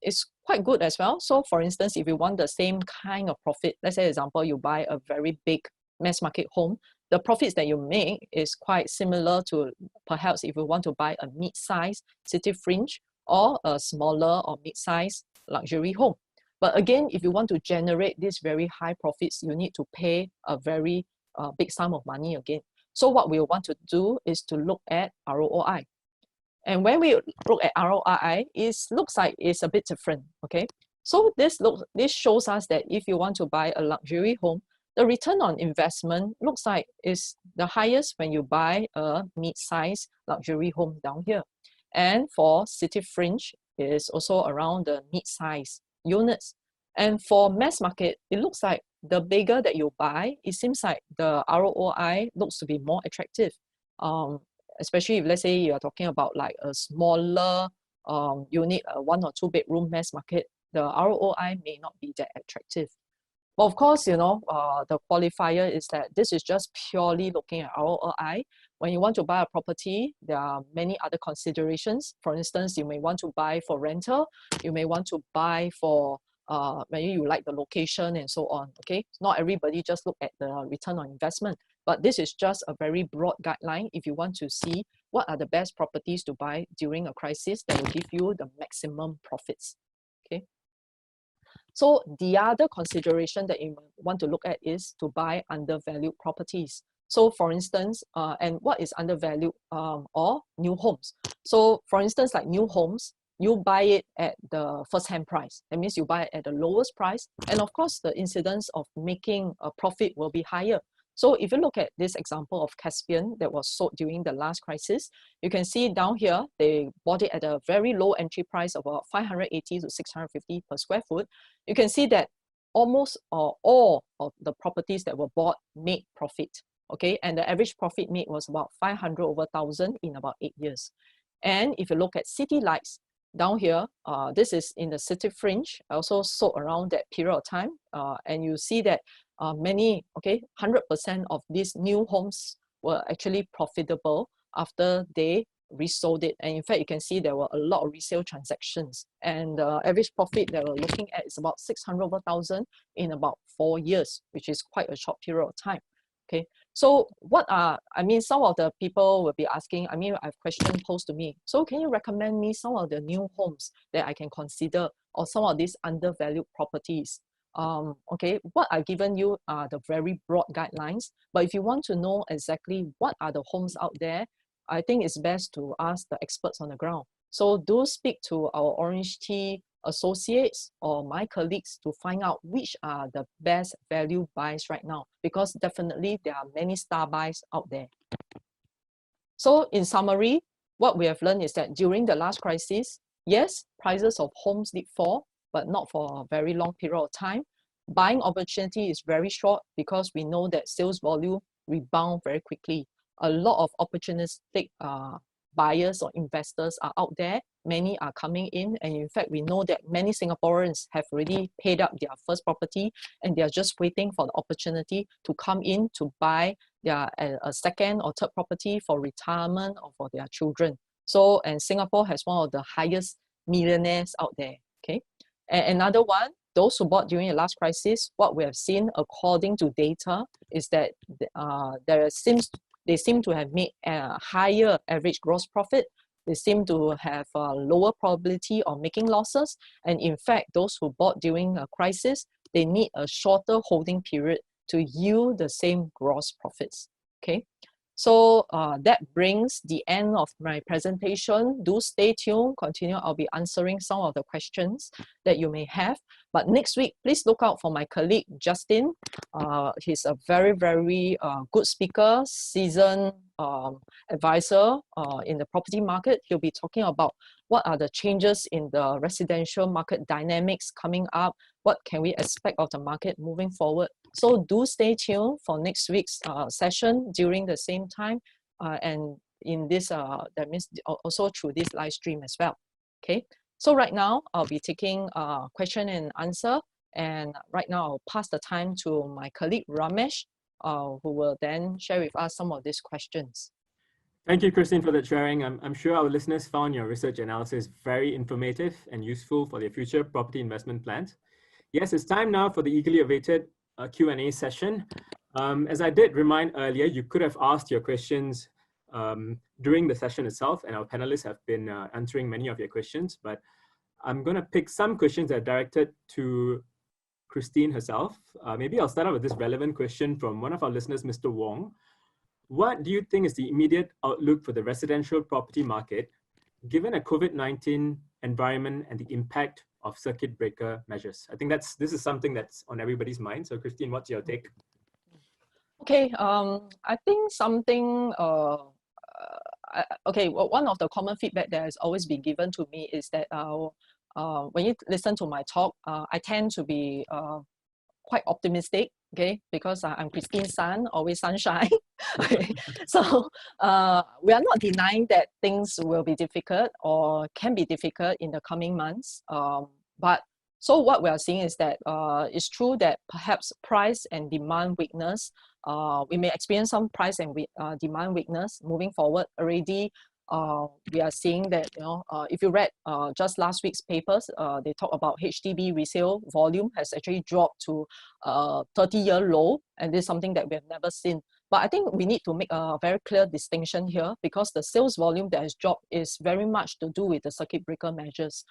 Speaker 2: it's quite good as well. So for instance, if you want the same kind of profit, let's say example, you buy a very big mass market home, the profits that you make is quite similar to perhaps if you want to buy a mid-size city fringe or a smaller or mid-size luxury home. But again, if you want to generate these very high profits, you need to pay a very big sum of money again. So what we want to do is to look at ROI. And when we look at ROI, it looks like it's a bit different, okay? So this shows us that if you want to buy a luxury home, the return on investment looks like is the highest when you buy a mid-size luxury home down here. And for city fringe, it is also around the mid-size units. And for mass market, it looks like the bigger that you buy, it seems like the ROI looks to be more attractive. Especially if, let's say, you're talking about like a smaller unit, a 1 or 2 bedroom mass market, the ROI may not be that attractive. But of course, the qualifier is that this is just purely looking at ROI. When you want to buy a property, there are many other considerations. For instance, you may want to buy for rental, you may want to buy for maybe you like the location and so on. Okay, not everybody just look at the return on investment. But this is just a very broad guideline if you want to see what are the best properties to buy during a crisis that will give you the maximum profits. Okay. So the other consideration that you want to look at is to buy undervalued properties. So for instance, and what is undervalued or new homes? So for instance, like new homes, you buy it at the first-hand price. That means you buy it at the lowest price. And of course, the incidence of making a profit will be higher. So if you look at this example of Caspian that was sold during the last crisis, you can see down here, they bought it at a very low entry price of about 580 to 650 per square foot. You can see that almost all of the properties that were bought made profit. Okay, and the average profit made was about 500 over 1,000 in about 8 years. And if you look at City Lights, down here, this is in the city fringe, also sold around that period of time. And you see that 100% of these new homes were actually profitable after they resold it. And in fact, you can see there were a lot of resale transactions, and the average profit that we're looking at is about 600,000 in about 4 years, which is quite a short period of time. Okay, so what are, I mean, some of the people will be asking, I mean, I have questions posed to me. So can you recommend me some of the new homes that I can consider, or some of these undervalued properties? Okay, what I've given you are the very broad guidelines, but if you want to know exactly what are the homes out there, I think it's best to ask the experts on the ground. So do speak to our Orange Tea associates or my colleagues to find out which are the best value buys right now, because definitely there are many star buys out there. So in summary, what we have learned is that during the last crisis, yes, prices of homes did fall, but not for a very long period of time. Buying opportunity is very short because we know that sales volume rebound very quickly. A lot of opportunistic buyers or investors are out there. Many are coming in, and in fact, we know that many Singaporeans have already paid up their first property, and they are just waiting for the opportunity to come in to buy their a second or third property for retirement or for their children. So, and Singapore has one of the highest millionaires out there. Okay, and another one, those who bought during the last crisis, what we have seen according to data is that they seem to have made a higher average gross profit. They seem to have a lower probability of making losses. And in fact, those who bought during a crisis, they need a shorter holding period to yield the same gross profits. Okay, so that brings the end of my presentation. Do stay tuned, continue. I'll be answering some of the questions that you may have. But next week, please look out for my colleague, Justin. He's a very, very good speaker, seasoned advisor in the property market. He'll be talking about what are the changes in the residential market dynamics coming up, what can we expect of the market moving forward. So do stay tuned for next week's session during the same time, and in this, that means also through this live stream as well. Okay, so right now I'll be taking question and answer, and right now I'll pass the time to my colleague Ramesh, who will then share with us some of these questions.
Speaker 1: Thank you, Christine, for that sharing. I'm sure our listeners found your research analysis very informative and useful for their future property investment plans. Yes, it's time now for the eagerly awaited Q&A session. As I did remind earlier, you could have asked your questions during the session itself, and our panelists have been answering many of your questions, but I'm going to pick some questions that are directed to Christine herself. Maybe I'll start out with this relevant question from one of our listeners, Mr. Wong. What do you think is the immediate outlook for the residential property market, given a COVID-19 environment and the impact of circuit breaker measures? I think this is something that's on everybody's mind. So Christine, what's your take?
Speaker 2: Okay, I think something, okay, well, one of the common feedback that has always been given to me is that when you listen to my talk, I tend to be quite optimistic, okay, because I'm Christine's son, always sunshine. Okay. So we are not denying that things will be difficult or can be difficult in the coming months. But so what we are seeing is that it's true that perhaps price and demand weakness, we may experience some price and demand weakness moving forward. Already we are seeing that, you know, if you read just last week's papers, they talk about HDB resale volume has actually dropped to 30-year low, and this is something that we have never seen. But I think we need to make a very clear distinction here, because the sales volume that has dropped is very much to do with the circuit breaker measures.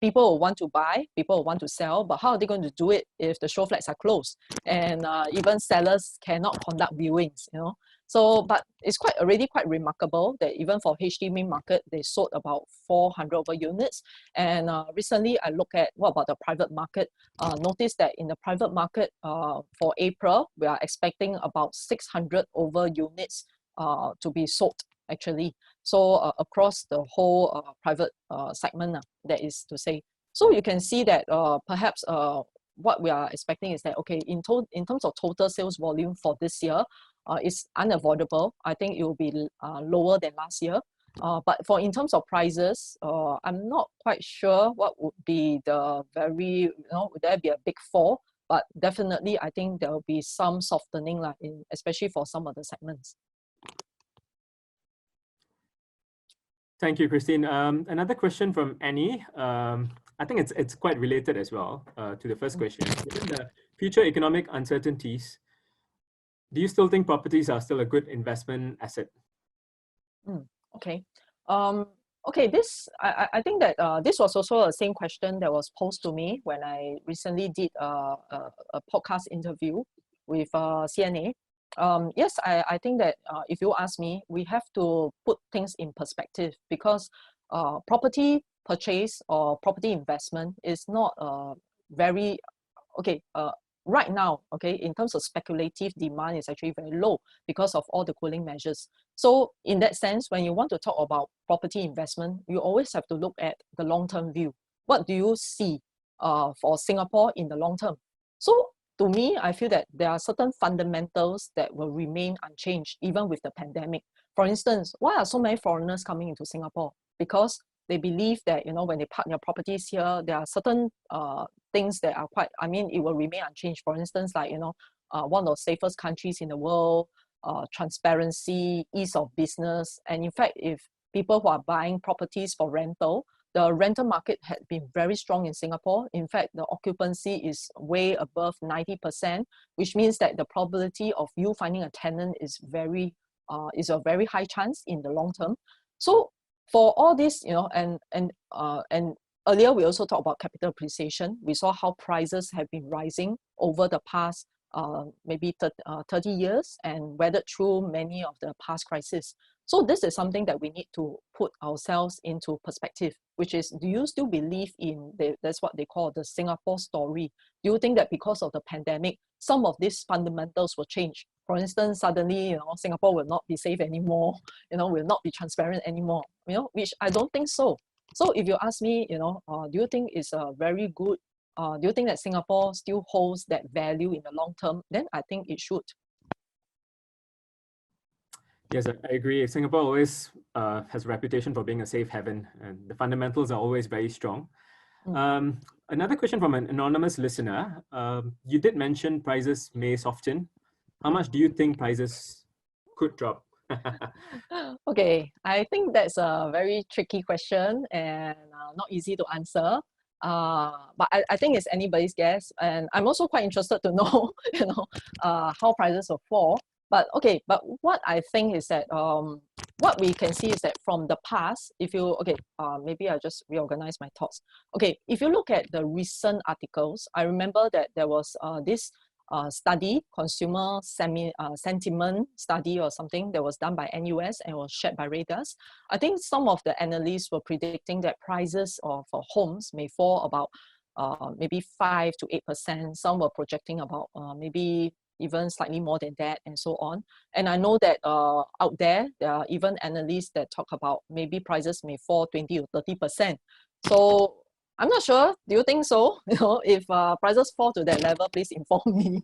Speaker 2: People will want to buy, people will want to sell, but how are they going to do it if the show flats are closed and even sellers cannot conduct viewings, you know? So, but it's already quite remarkable that even for HDB market, they sold about 400 over units. And recently I look at what about the private market, notice that in the private market for April, we are expecting about 600 over units to be sold actually. So across the whole private segment, that is to say. So you can see that perhaps what we are expecting is that, okay, in terms of total sales volume for this year, it's unavoidable. I think it will be lower than last year. But in terms of prices, I'm not quite sure what would be the very, would there be a big fall? But definitely, I think there will be some softening, especially for some of the segments.
Speaker 1: Thank you, Christine. Another question from Annie. I think it's quite related as well to the first question. Given the future economic uncertainties, do you still think properties are still a good investment asset?
Speaker 2: Okay. Okay, I think that this was also the same question that was posed to me when I recently did a podcast interview with CNA. Yes, I think that if you ask me, we have to put things in perspective because property purchase or property investment is not very okay. Right now, okay, in terms of speculative demand is actually very low because of all the cooling measures. So in that sense, when you want to talk about property investment, you always have to look at the long-term view. What do you see for Singapore in the long term? So to me, I feel that there are certain fundamentals that will remain unchanged even with the pandemic. For instance, why are so many foreigners coming into Singapore? Because they believe that, you know, when they park their properties here, there are certain things that are quite, I mean, it will remain unchanged. For instance, like, you know, one of the safest countries in the world, transparency, ease of business. And in fact, if people who are buying properties for rental, the rental market had been very strong in Singapore. In fact, the occupancy is way above 90%, which means that the probability of you finding a tenant is a very high chance in the long term. So for all this, you know, and earlier we also talked about capital appreciation. We saw how prices have been rising over the past maybe 30 years and weathered through many of the past crises. So this is something that we need to put ourselves into perspective, which is, do you still believe in that's what they call the Singapore story? Do you think that because of the pandemic, some of these fundamentals will change? For instance, suddenly, you know, Singapore will not be safe anymore, you know, will not be transparent anymore, you know, which I don't think so. So if you ask me, you know, do you think it's a very good, do you think that Singapore still holds that value in the long term? Then I think it should.
Speaker 1: Yes, I agree. Singapore always has a reputation for being a safe haven, and the fundamentals are always very strong. Another question from an anonymous listener. You did mention prices may soften. How much do you think prices could drop?
Speaker 2: Okay, I think that's a very tricky question and not easy to answer. But I think it's anybody's guess, and I'm also quite interested to know, you know, how prices will fall. But okay, but what I think is that what we can see is that from the past, if you maybe I'll just reorganize my thoughts. Okay, if you look at the recent articles, I remember that there was this study, consumer sentiment study or something that was done by NUS and was shared by Reuters. I think some of the analysts were predicting that prices for homes may fall about maybe 5 to 8%. Some were projecting about maybe even slightly more than that, and so on. And I know that out there are even analysts that talk about maybe prices may fall 20 or 30%. So I'm not sure. Do you think so? You know, if prices fall to that level, please inform me.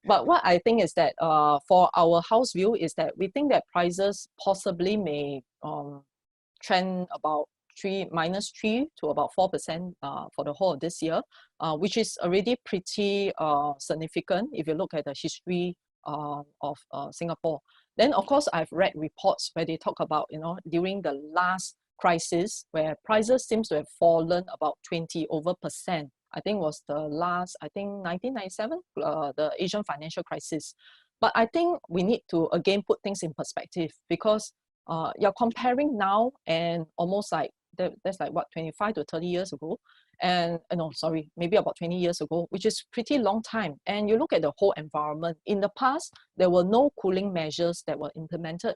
Speaker 2: but what I think is that for our house view is that we think that prices possibly may trend about -3 to about 4% for the whole of this year, which is already pretty significant if you look at the history of Singapore. Then of course I've read reports where they talk about, you know, during the last crisis where prices seems to have fallen about 20%. I think was the last, I think 1997, the Asian financial crisis. But I think we need to again put things in perspective because you're comparing now and almost like that's like what, 25 to 30 years ago, and no, sorry, maybe about 20 years ago, which is pretty long time. And you look at the whole environment. In the past, there were no cooling measures that were implemented.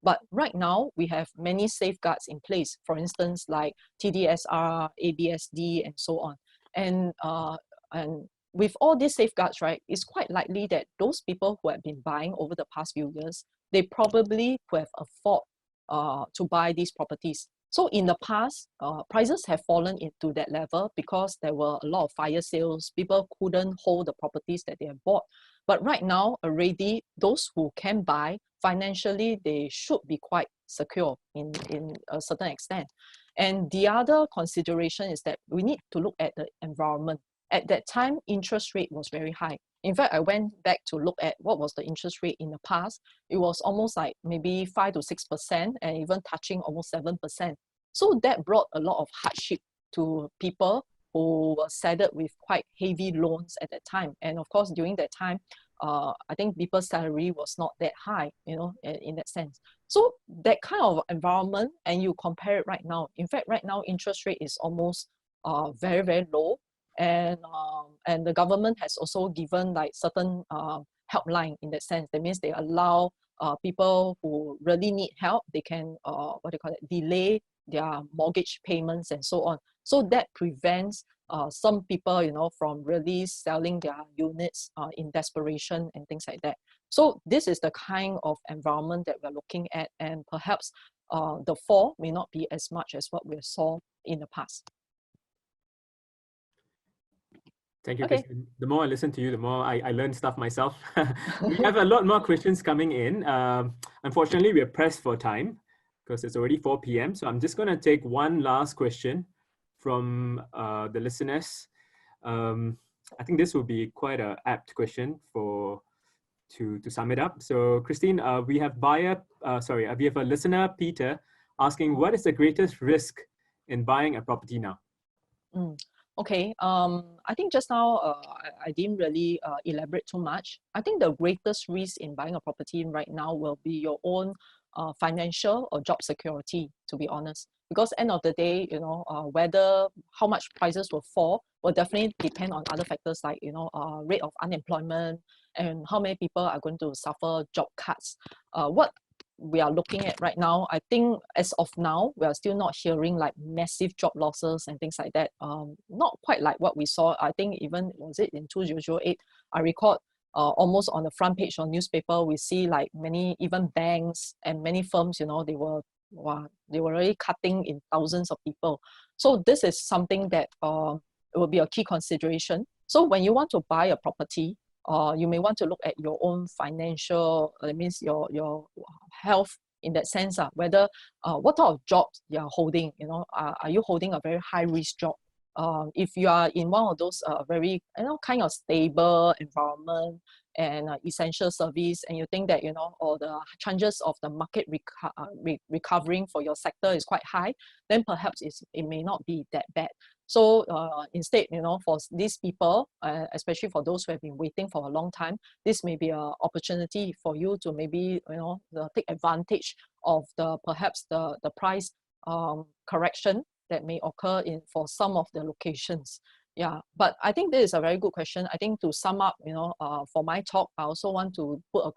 Speaker 2: But right now, we have many safeguards in place, for instance, like TDSR, ABSD, and so on. And with all these safeguards, right, it's quite likely that those people who have been buying over the past few years, they probably could have afford to buy these properties. So in the past, prices have fallen into that level because there were a lot of fire sales. People couldn't hold the properties that they have bought. But right now, already, those who can buy, financially, they should be quite secure in a certain extent. And the other consideration is that we need to look at the environment. At that time, interest rate was very high. In fact, I went back to look at what was the interest rate in the past. It was almost like maybe 5 to 6% and even touching almost 7%. So that brought a lot of hardship to people who were saddled with quite heavy loans at that time. And of course, during that time, I think people's salary was not that high, in that sense. So that kind of environment, and you compare it right now. In fact, right now, interest rate is almost very, very low. And the government has also given like certain helpline in that sense. That means they allow people who really need help, they can delay their mortgage payments and so on. So that prevents some people, from really selling their units in desperation and things like that. So this is the kind of environment that we're looking at, and perhaps the fall may not be as much as what we saw in the past.
Speaker 1: Thank you,
Speaker 2: Okay.
Speaker 1: Christine. The more I listen to you, the more I learn stuff myself. We have a lot more questions coming in. Unfortunately, we're pressed for time because it's already 4 p.m. So I'm just going to take one last question from the listeners. I think this will be quite an apt question to sum it up. So Christine, we have we have a listener, Peter, asking, what is the greatest risk in buying a property now?
Speaker 2: Okay, I think just now I didn't really elaborate too much. I think the greatest risk in buying a property right now will be your own financial or job security, to be honest. Because end of the day, whether how much prices will fall will definitely depend on other factors like, rate of unemployment and how many people are going to suffer job cuts. What we are looking at right now, I think as of now, we are still not hearing like massive job losses and things like that. Not quite like what we saw. I think even, was it in 2008, I recall almost on the front page of newspaper, we see like many, even banks and many firms, they were already cutting in thousands of people. So this is something that it will be a key consideration. So when you want to buy a property, you may want to look at your own financial, that means your health in that sense, whether what type of jobs you are holding, are you holding a very high risk job? If you are in one of those very, kind of stable environment and essential service, and you think that, or the chances of the market recovering for your sector is quite high, then perhaps it may not be that bad. So instead, for these people, especially for those who have been waiting for a long time, this may be an opportunity for you to maybe, take advantage of perhaps the price correction that may occur for some of the locations. Yeah, but I think this is a very good question. I think to sum up, for my talk, I also want to put a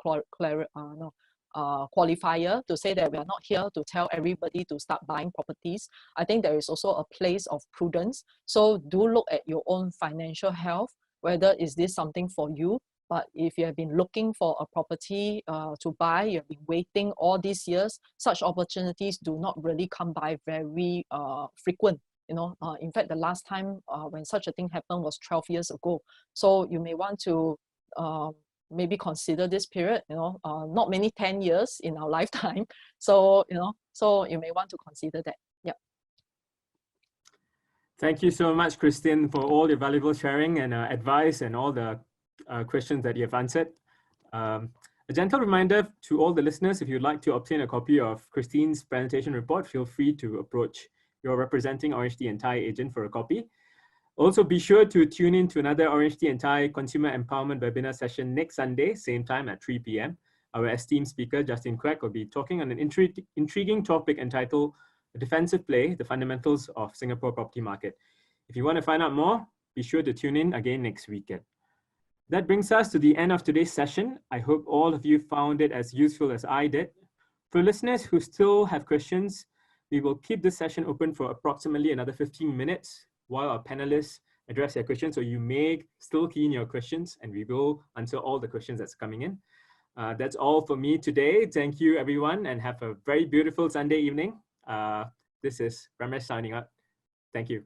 Speaker 2: qualifier to say that we are not here to tell everybody to start buying properties. I think there is also a place of prudence. So do look at your own financial health, whether is this something for you. But if you have been looking for a property to buy, you've been waiting all these years, such opportunities do not really come by very frequent. In fact, the last time when such a thing happened was 12 years ago. So you may want to maybe consider this period, not many 10 years in our lifetime. So, so you may want to consider that. Yeah.
Speaker 1: Thank you so much, Christine, for all your valuable sharing and advice and all the questions that you have answered. A gentle reminder to all the listeners, if you'd like to obtain a copy of Christine's presentation report, feel free to approach your representing Orange Tea and Thai agent for a copy. Also, be sure to tune in to another Orange Tea and Thai Consumer Empowerment webinar session next Sunday, same time at 3 p.m. Our esteemed speaker, Justin Quek, will be talking on an intriguing topic entitled A Defensive Play, the Fundamentals of Singapore Property Market. If you want to find out more, be sure to tune in again next weekend. That brings us to the end of today's session. I hope all of you found it as useful as I did. For listeners who still have questions, we will keep this session open for approximately another 15 minutes while our panelists address their questions. So you may still key in your questions and we will answer all the questions that's coming in. That's all for me today. Thank you, everyone, and have a very beautiful Sunday evening. This is Ramesh signing out. Thank you.